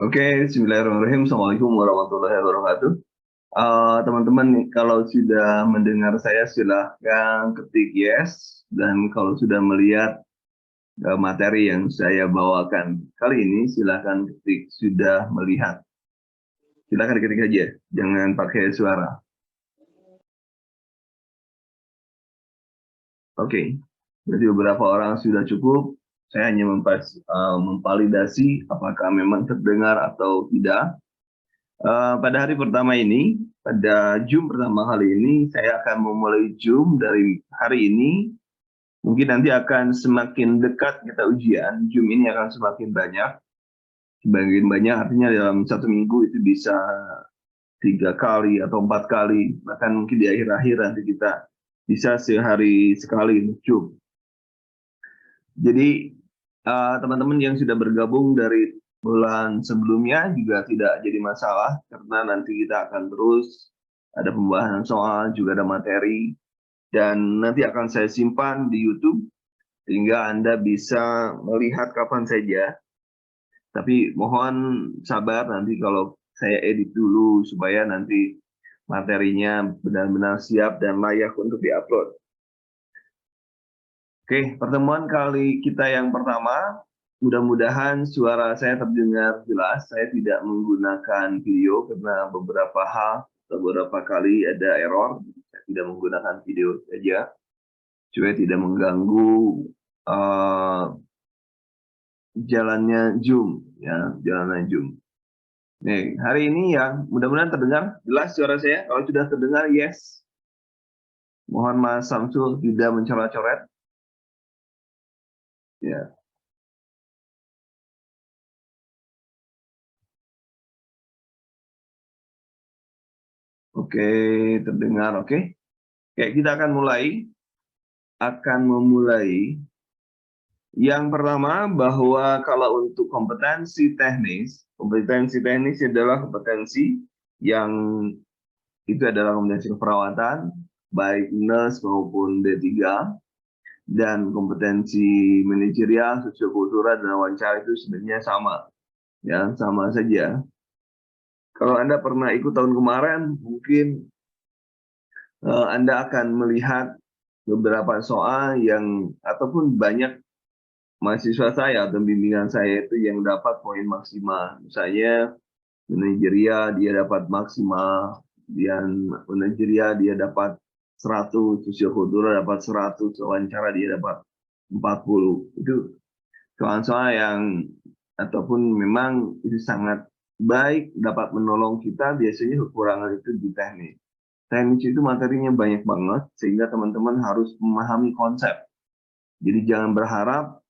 Oke, bismillahirrahmanirrahim. Assalamualaikum warahmatullahi wabarakatuh. Teman-teman, kalau sudah mendengar saya silahkan ketik yes, dan kalau sudah melihat materi yang saya bawakan kali ini silahkan ketik sudah melihat. Silahkan ketik aja, jangan pakai suara. Oke, jadi beberapa orang sudah cukup. Saya hanya memvalidasi apakah memang terdengar atau tidak. Pada hari pertama ini, pada Zoom pertama kali ini, saya akan memulai Zoom dari hari ini. Mungkin nanti akan semakin dekat kita ujian, Zoom ini akan semakin banyak. Semakin banyak artinya dalam satu minggu itu bisa 3 kali atau 4 kali. Bahkan mungkin di akhir-akhir nanti kita bisa sehari sekali Zoom. Jadi teman-teman yang sudah bergabung dari bulan sebelumnya juga tidak jadi masalah, karena nanti kita akan terus ada pembahasan soal, juga ada materi, dan nanti akan saya simpan di YouTube sehingga Anda bisa melihat kapan saja. Tapi mohon sabar nanti kalau saya edit dulu supaya nanti materinya benar-benar siap dan layak untuk diupload. Oke, pertemuan kali kita yang pertama, mudah-mudahan suara saya terdengar jelas. Saya tidak menggunakan video karena beberapa hal, beberapa kali ada error. Saya tidak menggunakan video saja, supaya tidak mengganggu jalannya Zoom, ya, jalannya Zoom. Nih, hari ini ya, mudah-mudahan terdengar jelas suara saya. Kalau sudah terdengar, yes. Mohon Mas Samsul tidak mencoret-coret. Ya. Oke, terdengar. Oke. Oke, kita akan memulai. Yang pertama, bahwa kalau untuk kompetensi teknis adalah kompetensi yang itu adalah kompetensi keperawatan, baik nurse maupun D3, dan kompetensi manajerial, sosiokultural, dan wawancara itu sebenarnya sama, ya, sama saja. Kalau Anda pernah ikut tahun kemarin, mungkin Anda akan melihat beberapa soal yang ataupun banyak mahasiswa saya atau bimbingan saya itu yang dapat poin maksimal. Misalnya manajerial dia dapat maksimal, dan manajerial dia dapat 100, sosiokultural dapat 100, wawancara dia dapat 40. Itu soal-soal yang ataupun memang itu sangat baik, dapat menolong kita. Biasanya kekurangan itu di teknik. Teknik itu materinya banyak banget, sehingga teman-teman harus memahami konsep. Jadi jangan berharap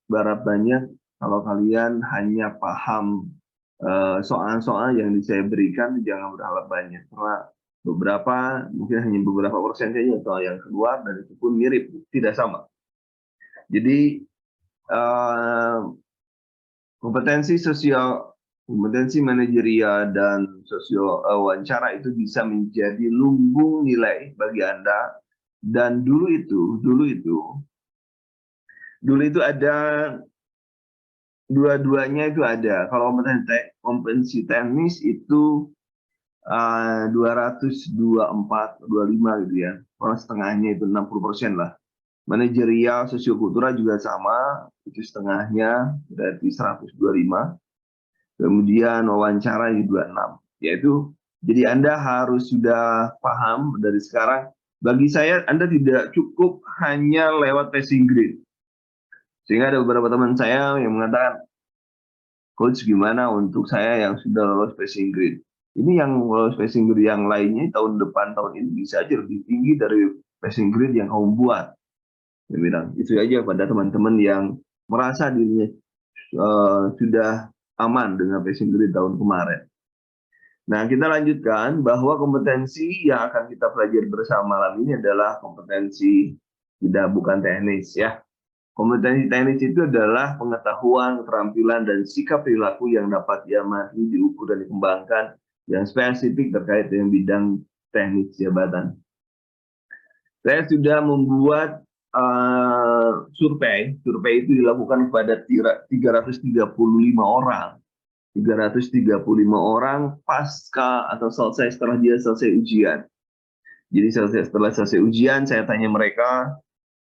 banyak kalau kalian hanya paham soal-soal yang saya berikan, jangan berharap banyak. Karena mungkin hanya beberapa persen saja soal yang keluar, dan itu pun mirip, tidak sama. Jadi kompetensi manajerial dan wawancara itu bisa menjadi lumbung nilai bagi Anda. Dan dulu itu ada dua-duanya itu ada. Kalau kompetensi teknis itu 224, 25 gitu ya. Kalau setengahnya itu 60% lah. Manajerial, sosiokultural juga sama, itu setengahnya berarti 125. Kemudian wawancara di 26. Yaitu jadi Anda harus sudah paham dari sekarang. Bagi saya Anda tidak cukup hanya lewat passing grade. Sehingga ada beberapa teman saya yang mengatakan, "Coach, gimana untuk saya yang sudah lolos passing grade?" Ini yang lolos passing grade yang lainnya tahun depan, tahun ini bisa aja lebih tinggi dari passing grade yang kamu buat. Saya bilang, itu aja pada teman-teman yang merasa dirinya sudah aman dengan passing grade tahun kemarin. Nah, kita lanjutkan bahwa kompetensi yang akan kita pelajari bersama malam ini adalah kompetensi bukan teknis, ya. Kompetensi teknis itu adalah pengetahuan, keterampilan, dan sikap perilaku yang dapat diamati, diukur, dan dikembangkan yang spesifik terkait dengan bidang teknis jabatan. Saya sudah membuat survei. Survei itu dilakukan kepada 335 orang. 335 orang pasca atau selesai setelah dia selesai ujian. Jadi setelah selesai ujian, saya tanya mereka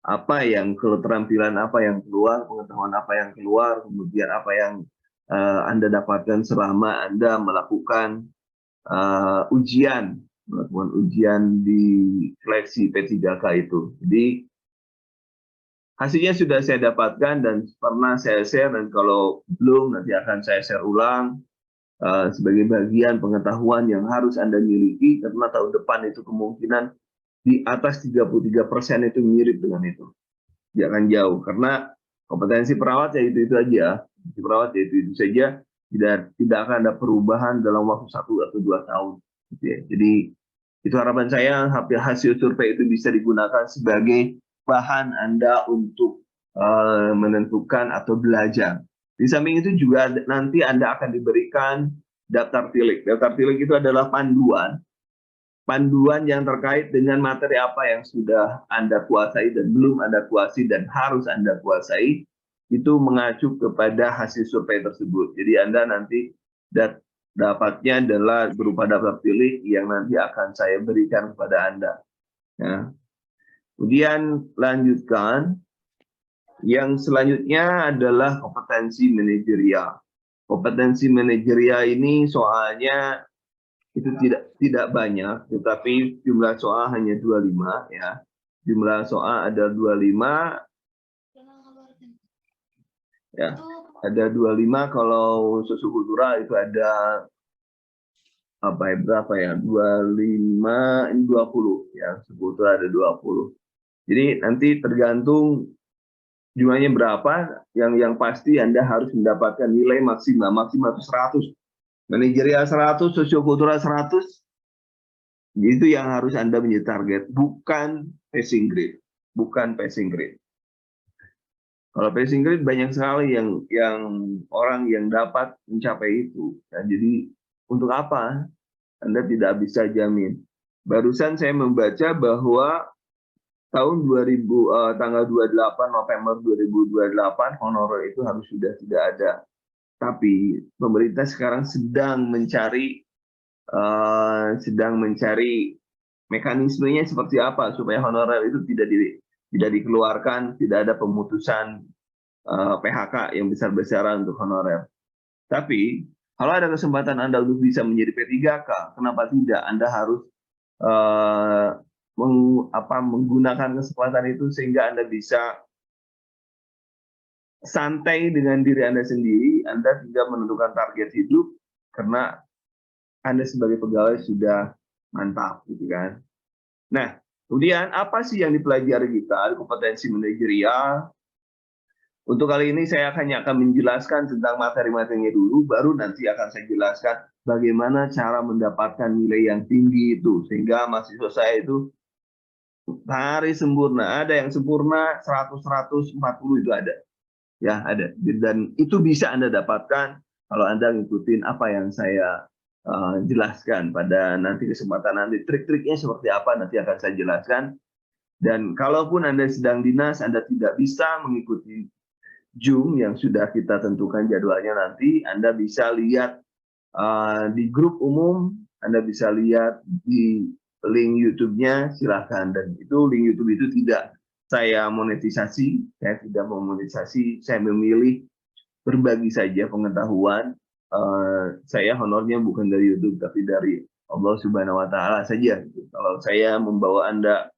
apa yang keterampilan apa yang keluar, pengetahuan apa yang keluar, kemudian apa yang Anda dapatkan selama Anda melakukan melakukan ujian di seleksi P3K itu. Jadi hasilnya sudah saya dapatkan dan pernah saya share, dan kalau belum nanti akan saya share ulang sebagai bagian pengetahuan yang harus Anda miliki, karena tahun depan itu kemungkinan di atas 33% itu mirip dengan itu. Jangan jauh, karena kompetensi perawat ya itu aja. Kompetensi perawat ya itu saja, tidak akan ada perubahan dalam waktu 1 atau 2 tahun. Gitu ya. Jadi itu harapan saya, hasil survei itu bisa digunakan sebagai bahan Anda untuk menentukan atau belajar. Di samping itu juga nanti Anda akan diberikan daftar tilik. Daftar tilik itu adalah panduan yang terkait dengan materi apa yang sudah Anda kuasai dan belum Anda kuasai dan harus Anda kuasai, itu mengacu kepada hasil survei tersebut. Jadi Anda nanti dapatnya adalah berupa daftar tilik yang nanti akan saya berikan kepada Anda. Ya. Kemudian lanjutkan, yang selanjutnya adalah kompetensi manajerial. Kompetensi manajerial ini soalnya itu tidak banyak, tetapi jumlah soal hanya 25 ya. Jumlah soal ada 25 ya. Ada 25, kalau sosiokultural itu ada berapa ya? 25, 20 ya. Sosiokultural ada 20. Jadi nanti tergantung jumlahnya berapa, yang pasti Anda harus mendapatkan nilai maksimal itu 100. Manajerial 100, sosiokultural 100. Itu yang harus Anda menjadi target, bukan passing grade. Kalau passing grade banyak sekali yang orang yang dapat mencapai itu. Nah, jadi untuk apa? Anda tidak bisa jamin. Barusan saya membaca bahwa tahun tanggal 28 November 2028 honorer itu harus sudah tidak ada. Tapi pemerintah sekarang sedang mencari mekanismenya seperti apa supaya honorer itu tidak dikeluarkan, tidak ada pemutusan PHK yang besar-besaran untuk honorer. Tapi kalau ada kesempatan Anda untuk bisa menjadi P3K, kenapa tidak? Anda harus menggunakan kesempatan itu sehingga Anda bisa santai dengan diri Anda sendiri. Anda tidak menentukan target hidup karena Anda sebagai pegawai sudah mantap, gitu kan. Nah, kemudian apa sih yang dipelajari kita di kompetensi manajerial? Untuk kali ini saya hanya akan menjelaskan tentang materi-materinya dulu, baru nanti akan saya jelaskan bagaimana cara mendapatkan nilai yang tinggi itu, sehingga mahasiswa saya itu hari sempurna. Ada yang sempurna 100, 140 itu ada. Ya, ada. Dan itu bisa Anda dapatkan kalau Anda ngikutin apa yang saya jelaskan pada nanti kesempatan nanti. Trik-triknya seperti apa nanti akan saya jelaskan. Dan kalaupun Anda sedang dinas, Anda tidak bisa mengikuti Zoom yang sudah kita tentukan jadwalnya nanti, Anda bisa lihat di grup umum, Anda bisa lihat di link YouTube-nya, silahkan. Dan itu link YouTube itu tidak saya monetisasi, saya tidak memonetisasi, saya memilih berbagi saja pengetahuan. Saya honornya bukan dari YouTube, tapi dari Allah Subhanahu Wa Taala saja. Kalau saya membawa Anda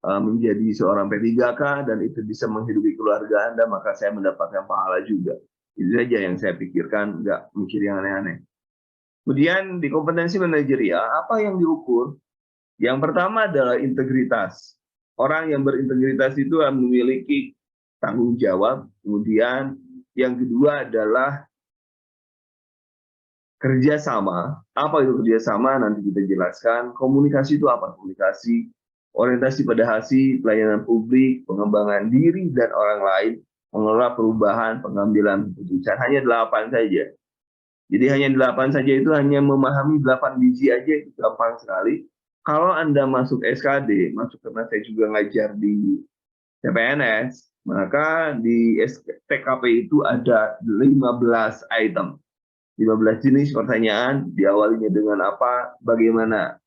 menjadi seorang P3K dan itu bisa menghidupi keluarga Anda, maka saya mendapatkan pahala juga. Itu saja yang saya pikirkan, nggak mikir yang aneh-aneh. Kemudian di kompetensi manajerial, apa yang diukur? Yang pertama adalah integritas. Orang yang berintegritas itu memiliki tanggung jawab. Kemudian yang kedua adalah kerjasama. Apa itu kerjasama? Nanti kita jelaskan. Komunikasi itu apa? Komunikasi, orientasi pada hasil, pelayanan publik, pengembangan diri dan orang lain, mengelola perubahan, pengambilan keputusan. Hanya 8 saja. Jadi hanya 8 saja, itu hanya memahami 8 biji aja, itu gampang sekali. Kalau Anda masuk SKD, karena saya juga ngajar di CPNS, maka di TKP itu ada 15 item. 15 jenis pertanyaan, diawalinya dengan apa, bagaimana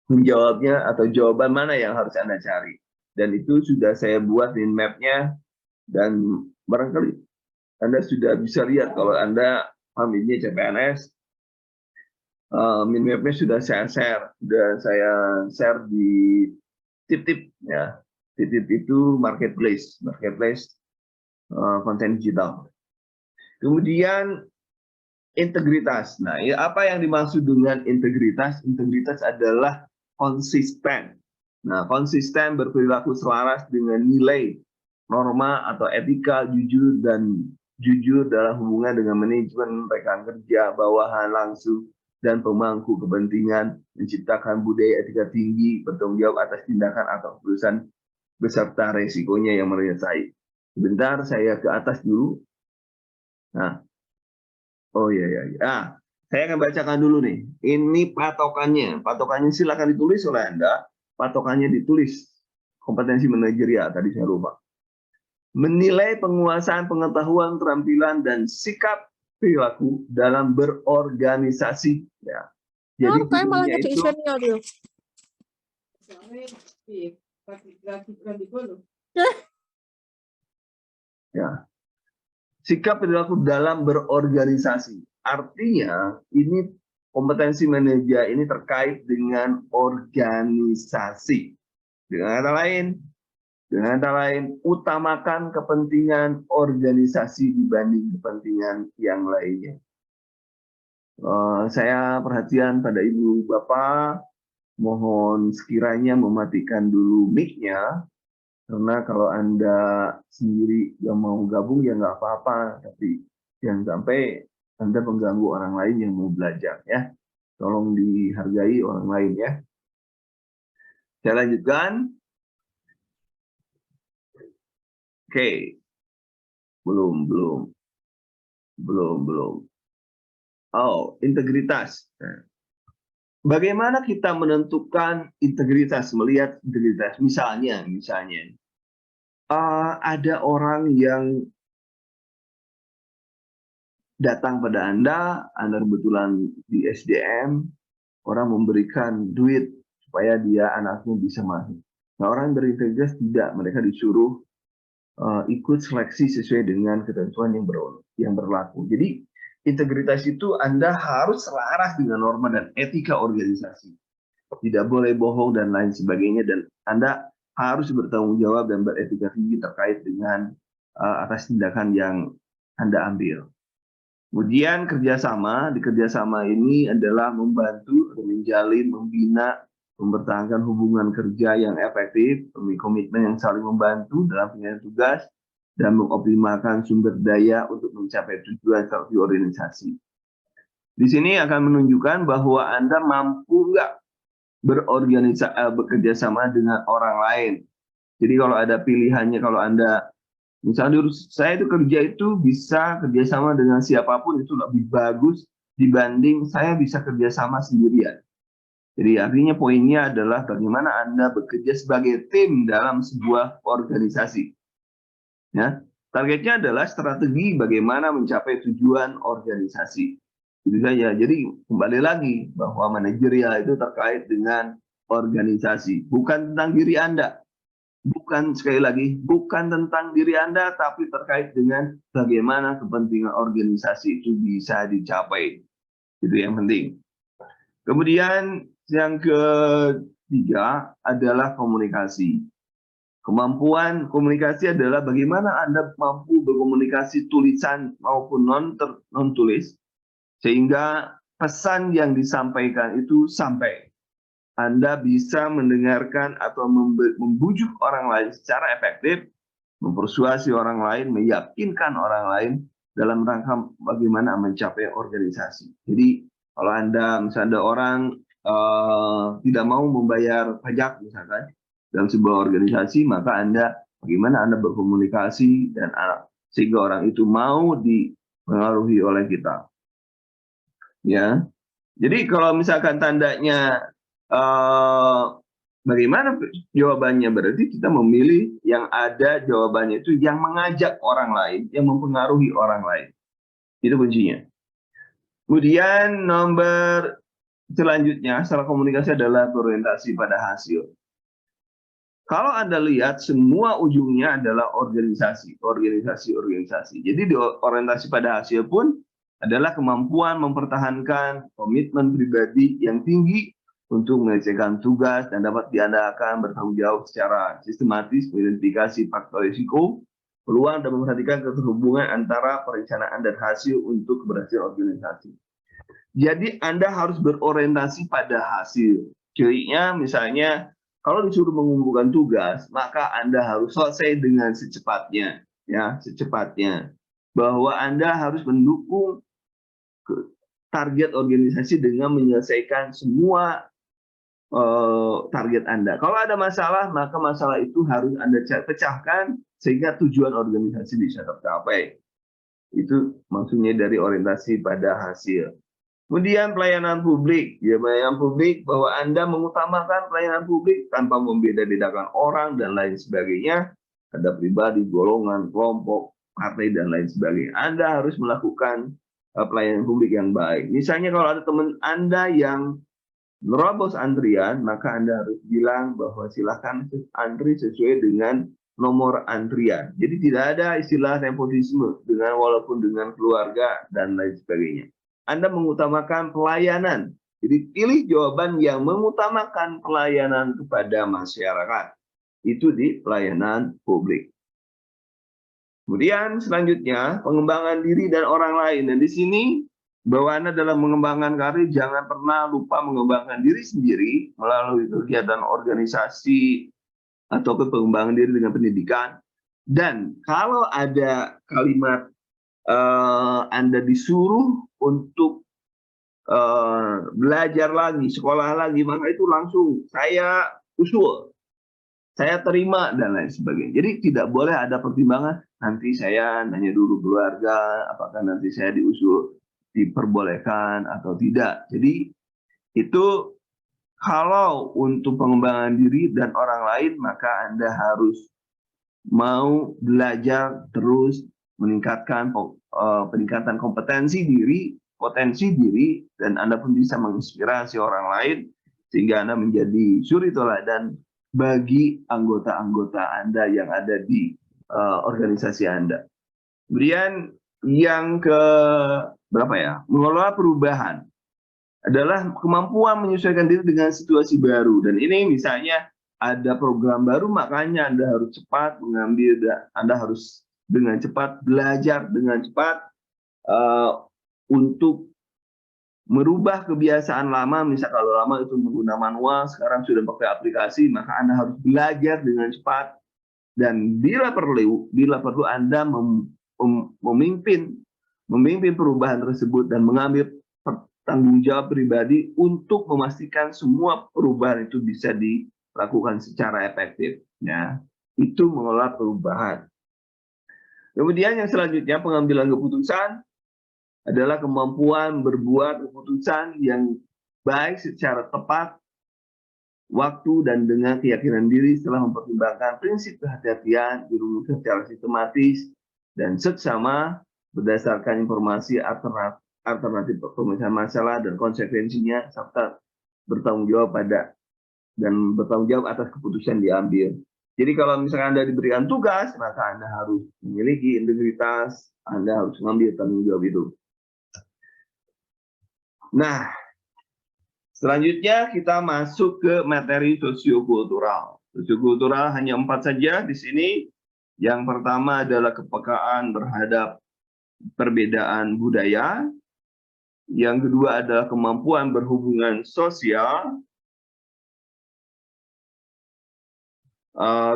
menjawabnya, atau jawaban mana yang harus Anda cari. Dan itu sudah saya buat di map-nya, dan barangkali Anda sudah bisa lihat kalau Anda pamilnya CPNS, min map-nya sudah saya share di tip-tip ya. Tip-tip itu marketplace konten digital. Kemudian integritas. Nah, apa yang dimaksud dengan integritas? Integritas adalah konsisten. Nah, konsisten berperilaku selaras dengan nilai, norma atau etika, jujur dalam hubungan dengan manajemen, rekan kerja, bawahan langsung, dan pemangku kepentingan, menciptakan budaya etika tinggi, bertanggung jawab atas tindakan atau keputusan beserta resikonya yang menyertai. Sebentar, saya ke atas dulu. Nah, oh iya. Saya akan bacakan dulu nih. Ini patokannya. Patokannya silakan ditulis oleh Anda. Patokannya ditulis. Kompetensi manajerial, tadi saya lupa. Menilai penguasaan pengetahuan, keterampilan, dan sikap perilaku dalam berorganisasi. Ya. Jadi kayak malah jadi itu senior dia. ya. Sikap perilaku dalam berorganisasi. Artinya ini kompetensi manajer ini terkait dengan organisasi. Dengan kata lain, utamakan kepentingan organisasi dibanding kepentingan yang lainnya. Saya perhatian pada Ibu Bapak, mohon sekiranya mematikan dulu mic-nya, karena kalau Anda sendiri yang mau gabung ya nggak apa-apa, tapi jangan sampai Anda mengganggu orang lain yang mau belajar ya. Tolong dihargai orang lain ya. Saya lanjutkan. Oke. Belum. Oh, integritas. Bagaimana kita menentukan integritas, melihat integritas? Misalnya, ada orang yang datang pada Anda kebetulan di SDM, orang memberikan duit supaya dia anaknya bisa masuk. Nah, orang berintegritas tidak, mereka disuruh ikut seleksi sesuai dengan ketentuan yang berlaku. Jadi integritas itu Anda harus selaras dengan norma dan etika organisasi. Tidak boleh bohong dan lain sebagainya, dan Anda harus bertanggung jawab dan beretika tinggi terkait dengan atas tindakan yang Anda ambil. Kemudian kerjasama, di kerjasama ini adalah membantu, menjalin, membina, mempertahankan hubungan kerja yang efektif, komitmen yang saling membantu dalam penyelesaian tugas, dan mengoptimalkan sumber daya untuk mencapai tujuan strategi organisasi. Di sini akan menunjukkan bahwa Anda mampu nggak bekerja sama dengan orang lain. Jadi kalau ada pilihannya, kalau Anda misalnya saya itu kerja itu bisa kerjasama dengan siapapun itu lebih bagus dibanding saya bisa kerjasama sendirian. Jadi artinya poinnya adalah bagaimana Anda bekerja sebagai tim dalam sebuah organisasi. Ya, targetnya adalah strategi bagaimana mencapai tujuan organisasi. Itu saja. Jadi kembali lagi bahwa manajerial itu terkait dengan organisasi, bukan tentang diri Anda. Bukan, sekali lagi, bukan tentang diri Anda, tapi terkait dengan bagaimana kepentingan organisasi itu bisa dicapai. Itu yang penting. Kemudian yang ketiga adalah komunikasi. Kemampuan komunikasi adalah bagaimana Anda mampu berkomunikasi tulisan maupun non-tulis, sehingga pesan yang disampaikan itu sampai. Anda bisa mendengarkan atau membujuk orang lain secara efektif, mempersuasi orang lain, meyakinkan orang lain dalam rangka bagaimana mencapai organisasi. Jadi kalau Anda misalnya ada orang tidak mau membayar pajak misalkan dalam sebuah organisasi, maka bagaimana Anda berkomunikasi dan sehingga orang itu mau dipengaruhi oleh kita. Ya. Jadi kalau misalkan tandanya bagaimana jawabannya, berarti kita memilih yang ada jawabannya itu yang mengajak orang lain, yang mempengaruhi orang lain. Itu kuncinya. Kemudian nomor selanjutnya setelah komunikasi adalah berorientasi pada hasil. Kalau Anda lihat semua ujungnya adalah organisasi. Jadi di orientasi pada hasil pun adalah kemampuan mempertahankan komitmen pribadi yang tinggi untuk menyelesaikan tugas dan dapat diandalkan bertanggung jawab secara sistematis, mengidentifikasi faktor risiko, peluang, dan memperhatikan keterhubungan antara perencanaan dan hasil untuk keberhasilan organisasi. Jadi Anda harus berorientasi pada hasil. Contohnya misalnya kalau disuruh mengumpulkan tugas, maka Anda harus selesai dengan secepatnya, ya, secepatnya. Bahwa Anda harus mendukung target organisasi dengan menyelesaikan semua target Anda. Kalau ada masalah, maka masalah itu harus Anda pecahkan sehingga tujuan organisasi bisa tercapai. Itu maksudnya dari orientasi pada hasil. Kemudian pelayanan publik, ya pelayanan publik bahwa Anda mengutamakan pelayanan publik tanpa membeda-bedakan orang dan lain sebagainya, ada pribadi, golongan, kelompok, partai dan lain sebagainya. Anda harus melakukan pelayanan publik yang baik. Misalnya kalau ada teman Anda yang merobos antrian, maka Anda harus bilang bahwa silakan antri sesuai dengan nomor antrian. Jadi tidak ada istilah nepotisme dengan walaupun dengan keluarga dan lain sebagainya. Anda mengutamakan pelayanan. Jadi pilih jawaban yang mengutamakan pelayanan kepada masyarakat. Itu di pelayanan publik. Kemudian selanjutnya pengembangan diri dan orang lain. Dan di sini bahwa Anda dalam mengembangkan karir jangan pernah lupa mengembangkan diri sendiri melalui kegiatan organisasi atau pengembangan diri dengan pendidikan. Dan kalau ada kalimat Anda disuruh untuk belajar lagi, sekolah lagi, maka itu langsung saya usul, saya terima, dan lain sebagainya. Jadi tidak boleh ada pertimbangan, nanti saya nanya dulu keluarga, apakah nanti saya diusul, diperbolehkan atau tidak. Jadi itu kalau untuk pengembangan diri dan orang lain, maka Anda harus mau belajar terus meningkatkan peningkatan kompetensi diri, potensi diri, dan Anda pun bisa menginspirasi orang lain sehingga Anda menjadi suri teladan bagi anggota-anggota Anda yang ada di organisasi Anda. Kemudian yang ke berapa ya? Mengelola perubahan adalah kemampuan menyesuaikan diri dengan situasi baru. Dan ini misalnya ada program baru, makanya Anda harus cepat mengambil, Anda harus dengan cepat belajar dengan cepat untuk merubah kebiasaan lama. Misal kalau lama itu menggunakan manual, sekarang sudah pakai aplikasi, maka Anda harus belajar dengan cepat. Dan bila perlu Anda memimpin perubahan tersebut dan mengambil tanggung jawab pribadi untuk memastikan semua perubahan itu bisa dilakukan secara efektif. Ya, itu mengelola perubahan. Kemudian yang selanjutnya pengambilan keputusan adalah kemampuan berbuat keputusan yang baik secara tepat, waktu, dan dengan keyakinan diri setelah mempertimbangkan prinsip kehati-hatian dirumuskan secara sistematis dan seksama berdasarkan informasi alternatif pemecahan masalah dan konsekuensinya, serta bertanggung jawab atas keputusan diambil. Jadi kalau misalnya Anda diberikan tugas, maka Anda harus memiliki integritas, Anda harus mengambil tanggung jawab itu. Nah, selanjutnya kita masuk ke materi sosiokultural. Sosiokultural hanya 4 saja di sini. Yang pertama adalah kepekaan terhadap perbedaan budaya. Yang kedua adalah kemampuan berhubungan sosial.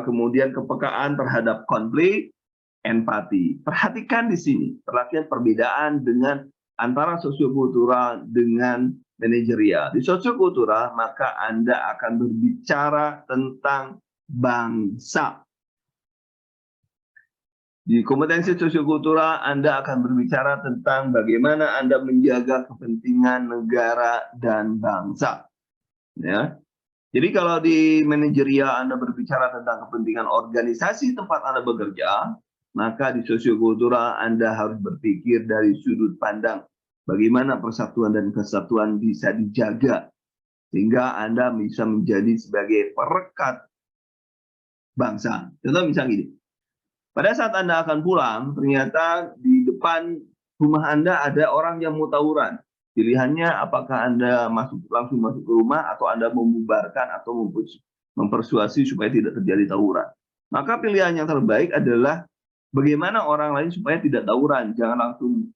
Kemudian kepekaan terhadap konflik, empati. Perhatikan di sini, perhatikan perbedaan dengan antara sosiokultural dengan manajerial. Di sosiokultural, maka Anda akan berbicara tentang bangsa. Di kompetensi sosiokultural, Anda akan berbicara tentang bagaimana Anda menjaga kepentingan negara dan bangsa. Ya. Jadi kalau di manajerial Anda berbicara tentang kepentingan organisasi tempat Anda bekerja, maka di sosiokultural Anda harus berpikir dari sudut pandang bagaimana persatuan dan kesatuan bisa dijaga sehingga Anda bisa menjadi sebagai perekat bangsa. Contoh misalnya gini, pada saat Anda akan pulang, ternyata di depan rumah Anda ada orang yang mau tawuran. Pilihannya apakah Anda langsung masuk ke rumah atau Anda membubarkan atau mempersuasi supaya tidak terjadi tawuran. Maka pilihan yang terbaik adalah bagaimana orang lain supaya tidak tawuran, jangan langsung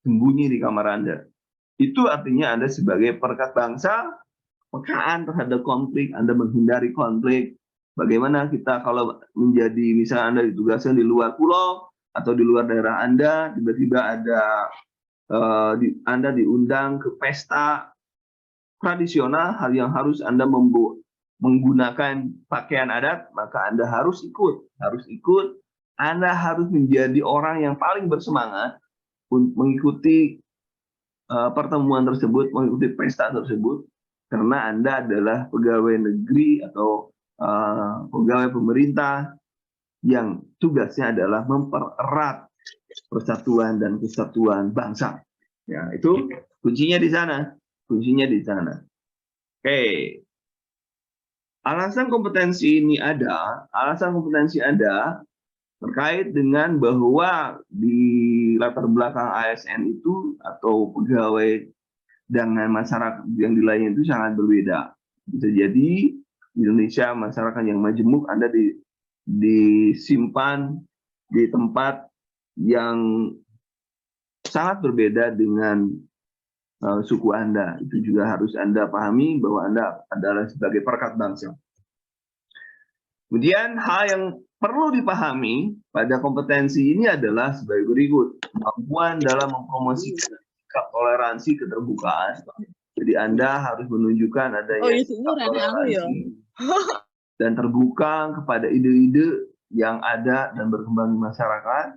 sembunyi di kamar Anda. Itu artinya Anda sebagai perekat bangsa, pekaan terhadap konflik, Anda menghindari konflik. Bagaimana kita kalau menjadi misalnya Anda ditugaskan di luar pulau atau di luar daerah Anda, tiba-tiba ada Anda diundang ke pesta tradisional, hal yang harus Anda menggunakan pakaian adat, maka Anda harus ikut. Anda harus menjadi orang yang paling bersemangat untuk mengikuti pertemuan tersebut, mengikuti pesta tersebut, karena Anda adalah pegawai negeri atau pegawai pemerintah yang tugasnya adalah mempererat persatuan dan kesatuan bangsa. Ya, itu kuncinya di sana. Oke. Alasan kompetensi ada terkait dengan bahwa di latar belakang ASN itu atau pegawai dengan masyarakat yang di lainnya itu sangat berbeda. Bisa jadi di Indonesia masyarakat yang majemuk Anda disimpan di tempat yang sangat berbeda dengan suku Anda. Itu juga harus Anda pahami bahwa Anda adalah sebagai perekat bangsa. Kemudian hal yang perlu dipahami pada kompetensi ini adalah sebagai berikut. Kemampuan dalam mempromosikan sikap toleransi keterbukaan. Jadi Anda harus menunjukkan adanya sikap toleransi dan terbuka kepada ide-ide yang ada dan berkembang di masyarakat.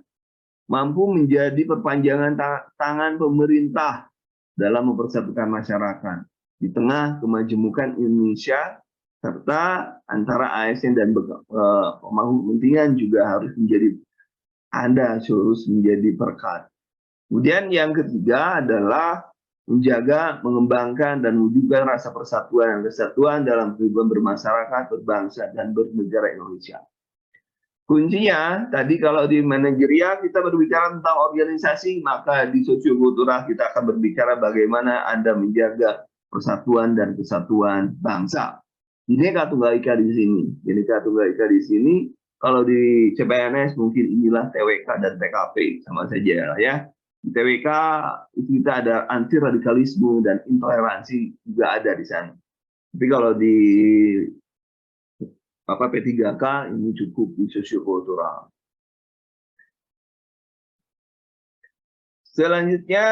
Mampu menjadi perpanjangan tangan pemerintah dalam mempersatukan masyarakat di tengah kemajemukan Indonesia, serta antara ASN dan pemangku kepentingan juga harus menjadi Anda harus menjadi perekat. Kemudian yang ketiga adalah menjaga, mengembangkan dan mewujudkan rasa persatuan dan kesatuan dalam kehidupan bermasyarakat, berbangsa dan bernegara Indonesia. Kuncinya tadi kalau di manajerial kita berbicara tentang organisasi, maka di sosiokultural kita akan berbicara bagaimana Anda menjaga persatuan dan kesatuan bangsa. Bineka Tunggal Ika di sini. Kalau di CPNS mungkin inilah TWK dan TKP sama saja ya. Di TWK itu kita ada anti radikalisme dan intoleransi juga ada di sana. Tapi kalau di P3K ini cukup di sosiokultural. Selanjutnya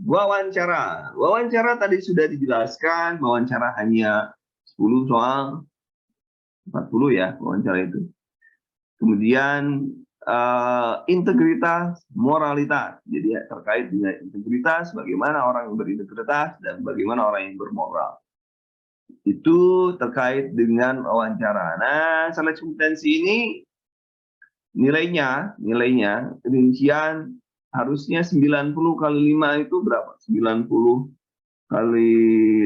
wawancara. Wawancara tadi sudah dijelaskan, wawancara hanya 10 soal, 40 ya wawancara itu. Kemudian integritas, moralitas. Jadi terkait dengan integritas, bagaimana orang yang berintegritas dan bagaimana orang yang bermoral. Itu terkait dengan wawancara. Nah, seleksi kompetensi ini nilainya rincian harusnya 90 kali 5 itu berapa? 90 kali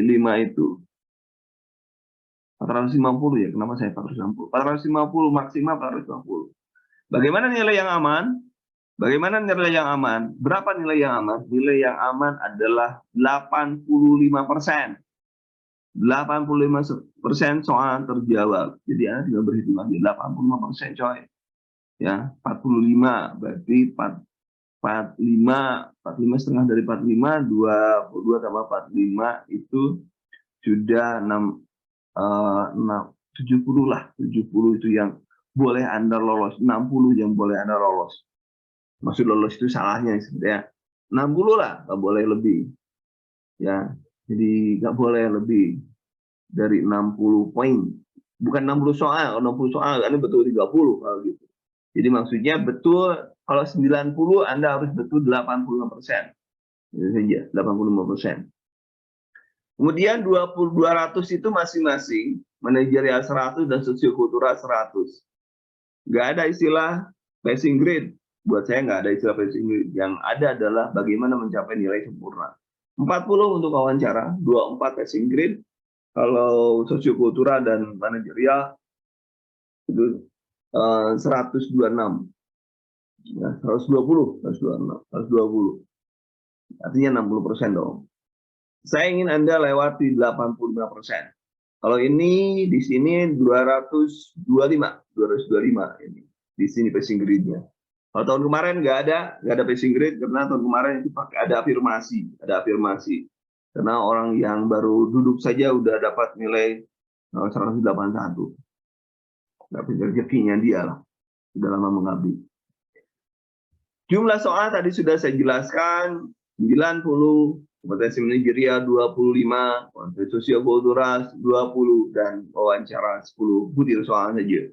5 itu 450 ya. Kenapa saya 450? 450 maksimal 450. Bagaimana nilai yang aman? Berapa nilai yang aman? Nilai yang aman adalah 85%. 85% soal terjawab. Jadi Anda tinggal berhitung lagi 85% coy. Ya, 45 berarti 45 setengah dari 45, 22 tambah 45 itu sudah 70 lah. 70 itu yang boleh Anda lolos, 60 yang boleh Anda lolos. Maksud lolos itu salahnya sebenarnya. 60 lah, nggak boleh lebih. Ya, jadi nggak boleh lebih dari 60 poin. Bukan 60 soal, 60 soal Anda betul 30 kalau gitu. Jadi maksudnya betul kalau 90 Anda harus betul 85%. Itu saja, 85%. Kemudian 200 itu masing-masing, manajerial 100 dan sosiokultural 100. Nggak ada istilah passing grade. Buat saya nggak ada istilah passing grade. Yang ada adalah bagaimana mencapai nilai sempurna. 40 untuk wawancara, 24 passing grade. Kalau sosiokultural dan manajerial itu 126. Ya, 120, 126, 120. Artinya 60% dong. Saya ingin Anda lewati 85%. Kalau ini di sini 225 ini. Di sini passing grade-nya. Kalau tahun kemarin nggak ada passing grade karena tahun kemarin itu pakai ada afirmasi. Karena orang yang baru duduk saja udah dapat nilai 181. Tapi rezekinya dia lah, sudah lama mengabdi. Jumlah soal tadi sudah saya jelaskan, 90, kompetensi manajerial 25, kompetensi sosiokultural 20, dan wawancara 10, butir soal saja.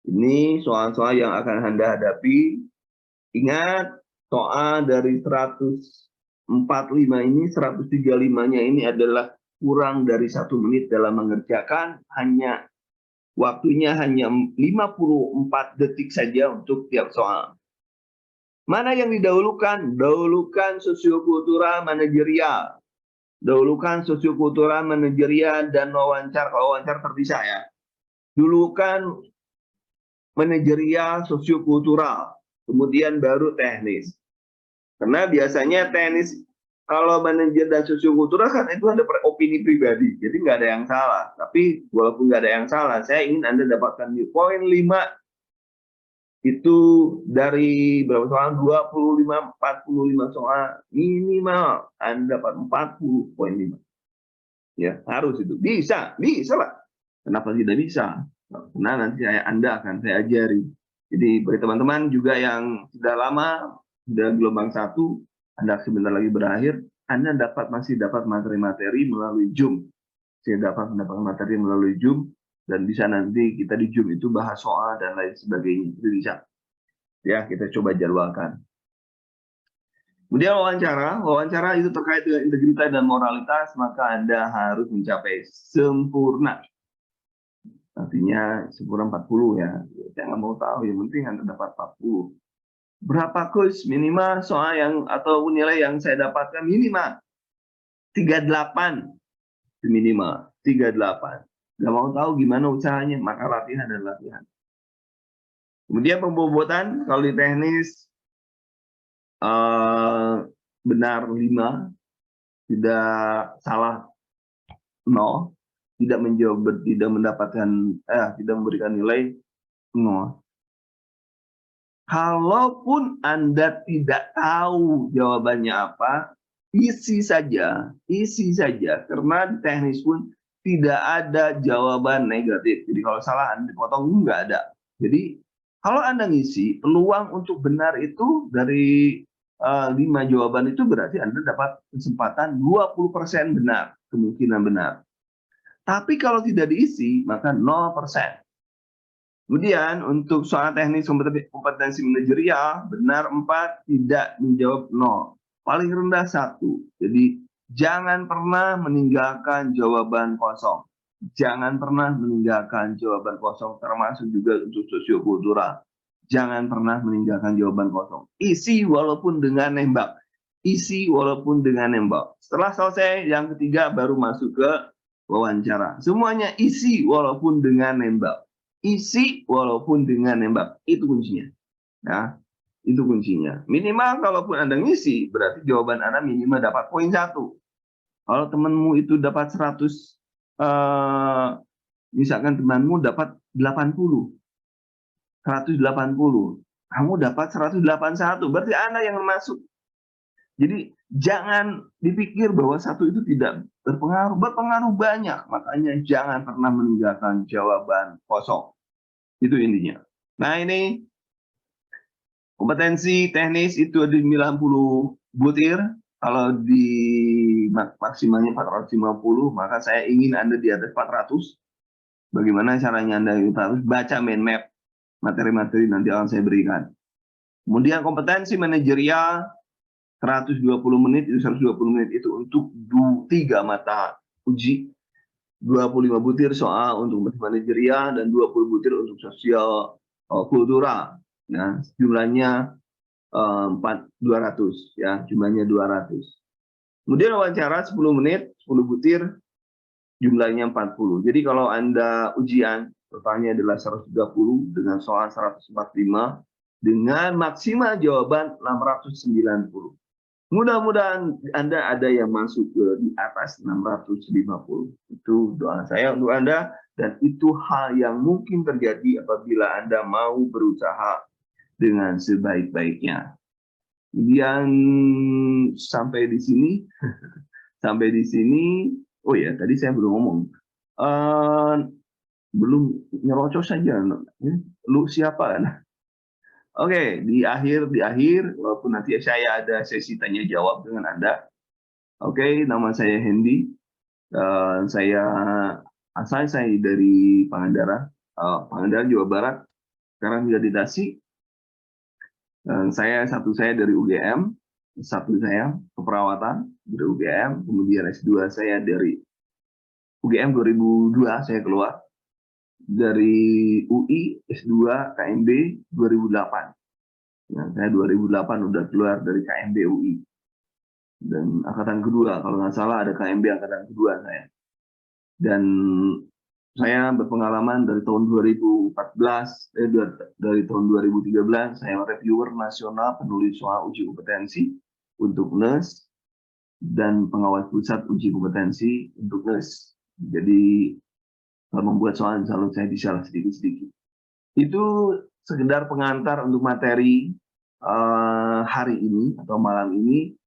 Ini soal-soal yang akan Anda hadapi. Ingat, soal dari 145 ini, 135-nya ini adalah kurang dari 1 menit dalam mengerjakan, waktunya hanya 54 detik saja untuk tiap soal. Mana yang didahulukan? Dahulukan sosiokultural manajerial. Dahulukan sosiokultural manajerial dan wawancara. Kalau wawancara terpisah ya. Dahulukan manajerial sosiokultural. Kemudian baru teknis. Karena biasanya teknis, kalau manajer dan sosiokultural kan itu ada opini pribadi. Jadi nggak ada yang salah. Tapi walaupun nggak ada yang salah, saya ingin Anda dapatkan di poin 5 itu dari berapa soal? 45 soal minimal Anda dapat 40,5. Ya, harus itu. Bisa lah. Kenapa tidak bisa? Karena nanti Anda akan saya ajari. Jadi bagi teman-teman juga yang sudah lama, sudah gelombang 1, Anda sebentar lagi berakhir, Anda masih dapat materi-materi melalui Zoom. Saya dapat mendapatkan materi melalui Zoom, dan bisa nanti kita di Zoom itu bahas soal dan lain sebagainya. Itu bisa. Ya, kita coba jadwalkan. Kemudian wawancara itu terkait dengan integritas dan moralitas, maka Anda harus mencapai sempurna. Artinya sempurna 40 ya. Saya nggak mau tahu, yang penting Anda dapat 40. Berapa quiz minimal soal atau nilai yang saya dapatkan minimal 38 minimal 38. Nggak mau tahu gimana usahanya, maka latihan dan latihan. Kemudian pembobotan kalau di teknis benar 5, tidak salah 0, tidak menjawab, tidak memberikan nilai 0. Kalaupun Anda tidak tahu jawabannya apa, isi saja, karena di teknis pun tidak ada jawaban negatif. Jadi kalau salah Anda dipotong, nggak ada. Jadi kalau Anda ngisi, peluang untuk benar itu dari 5 jawaban itu berarti Anda dapat kesempatan 20% benar, kemungkinan benar. Tapi kalau tidak diisi, maka 0%. Kemudian untuk soal teknis kompetensi manajerial, benar 4, tidak menjawab 0. Paling rendah 1. Jadi jangan pernah meninggalkan jawaban kosong. Jangan pernah meninggalkan jawaban kosong, termasuk juga untuk sosiokultural. Jangan pernah meninggalkan jawaban kosong. Isi walaupun dengan nembak. Setelah selesai, yang ketiga baru masuk ke wawancara. Semuanya isi walaupun dengan nembak. Itu kuncinya. Nah, itu kuncinya. Minimal kalaupun Anda ngisi, berarti jawaban Anda minimal dapat poin 1. Kalau temanmu itu dapat 100, misalkan temanmu dapat 80, 180, kamu dapat 181, berarti Anda yang masuk. Jadi jangan dipikir bahwa 1 itu tidak berpengaruh banyak. Makanya jangan pernah meninggalkan jawaban kosong. Itu intinya. Nah, ini kompetensi teknis itu ada 90 butir. Kalau di maksimalnya 450, maka saya ingin Anda di atas 400. Bagaimana caranya Anda harus baca mind map, materi-materi nanti akan saya berikan. Kemudian kompetensi manajerial 120 menit itu 120 menit itu untuk 3 mata uji, 25 butir soal untuk manajerial dan 20 butir untuk sosial kultural, ya, jumlahnya 200, ya, jumlahnya 200. Kemudian wawancara 10 menit, 10 butir, jumlahnya 40. Jadi kalau Anda ujian, totalnya adalah 130 dengan soal 145, dengan maksimal jawaban 690. Mudah-mudahan Anda ada yang masuk ke di atas 650. Itu doa saya untuk Anda, dan itu hal yang mungkin terjadi apabila Anda mau berusaha dengan sebaik-baiknya. Kemudian sampai di sini, oh ya, tadi saya belum ngomong. Belum nyerocos saja. Lu siapa kan? Oke, di akhir, walaupun nanti saya ada sesi tanya jawab dengan Anda. Oke, nama saya Hendy. Asal saya dari Pangandaran, Jawa Barat. Sekarang juga di Tasik. Saya dari UGM, satu saya keperawatan dari UGM, kemudian S2 saya dari UGM 2002 saya keluar. Dari UI S2 KMB 2008. Nah, saya 2008 udah keluar dari KMB UI. Dan angkatan kedua, kalau nggak salah ada KMB angkatan kedua saya. Dan saya berpengalaman dari tahun 2014, dari tahun 2013, saya reviewer nasional penulis soal uji kompetensi untuk NES dan pengawas pusat uji kompetensi untuk NES. Jadi kalau membuat soal selalu saya disalah sedikit-sedikit. Itu sekedar pengantar untuk materi hari ini atau malam ini.